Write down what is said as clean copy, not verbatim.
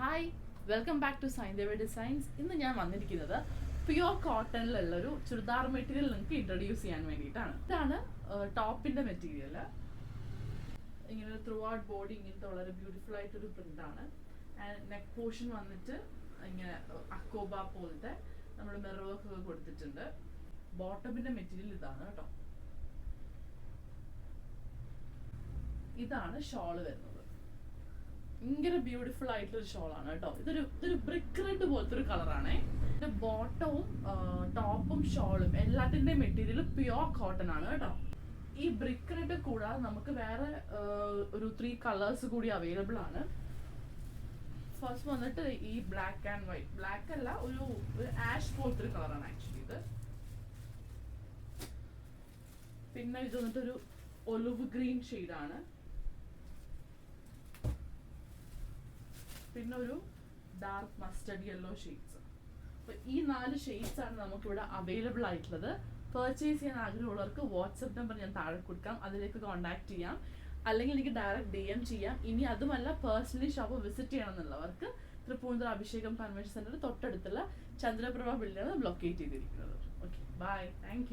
Hi, welcome back to Saindeva designs. ഇന്ന് ഞാൻ വന്നിരിക്കുന്നത് പ്യുവർ കോട്ടണിലുള്ളൊരു ചുരിദാർ മെറ്റീരിയൽ നിങ്ങൾക്ക് ഇൻട്രൊഡ്യൂസ് ചെയ്യാൻ വേണ്ടിയിട്ടാണ്. ഇതാണ് ടോപ്പിന്റെ മെറ്റീരിയൽ. ഇങ്ങനെ ത്രൂ ഔട്ട് ബോഡി ഇങ്ങനത്തെ വളരെ ബ്യൂട്ടിഫുൾ ആയിട്ടൊരു പ്രിന്റാണ്. ആൻഡ് നെക്ക് പോർഷൻ വന്നിട്ട് ഇങ്ങനെ അക്കോബ പോലത്തെ നമ്മൾ മിറർ വർക്ക് ഒക്കെ കൊടുത്തിട്ടുണ്ട്. ബോട്ടമിന്റെ മെറ്റീരിയൽ ഇതാണ് കേട്ടോ. ഇതാണ് ഷോള് വരുന്നത്. ഭയങ്കര ബ്യൂട്ടിഫുൾ ആയിട്ടുള്ള ഒരു ഷോളാണ് കേട്ടോ. ഇതൊരു ബ്രിക്ക് റെഡ് പോലത്തെ ഒരു കളറാണേ. ഇതിന്റെ ബോട്ടവും ടോപ്പും ഷോളും എല്ലാത്തിന്റെയും മെറ്റീരിയൽ പ്യുവർ കോട്ടൺ ആണ് കേട്ടോ. ഈ ബ്രിക്ക് റെഡ് കൂടാതെ നമുക്ക് വേറെ ഒരു 3 കളേഴ്സ് കൂടി അവൈലബിൾ ആണ്. ഫസ്റ്റ് വന്നിട്ട് ഈ ബ്ലാക്ക് ആൻഡ് വൈറ്റ്, ബ്ലാക്ക് അല്ല, ഒരു ആഷ് പോലത്തെ ഒരു കളറാണ് ആക്ച്വലി ഇത്. പിന്നെ ഇത് വന്നിട്ടൊരു ഒലിവ് ഗ്രീൻ ഷെയ്ഡാണ്. പിന്നെ ഒരു ഡാർക്ക് മസ്റ്റർഡ് യെല്ലോ ഷെയ്ഡ്സ്. അപ്പോൾ ഈ 4 ഷെയ്ഡ്സ് ആണ് നമുക്കിവിടെ അവൈലബിൾ ആയിട്ടുള്ളത്. പർച്ചേസ് ചെയ്യാൻ ആഗ്രഹമുള്ളവർക്ക് വാട്സപ്പ് നമ്പർ ഞാൻ താഴെ കൊടുക്കാം, അതിലേക്ക് കോൺടാക്ട് ചെയ്യാം. അല്ലെങ്കിൽ എനിക്ക് ഡയറക്റ്റ് DM ചെയ്യാം. ഇനി അതുമല്ല പേഴ്സണലി ഷോപ്പ് വിസിറ്റ് ചെയ്യണം എന്നുള്ളവർക്ക് തൃപ്പൂണിത്തുറ അഭിഷേകം കൺവെൻഷൻ സെന്റർ തൊട്ടടുത്തുള്ള ചന്ദ്രപ്രഭ ബിൽഡിംഗാണ് ബ്ലോക്കേറ്റ് ചെയ്തിരിക്കുന്നത്. Okay, bye, thank U.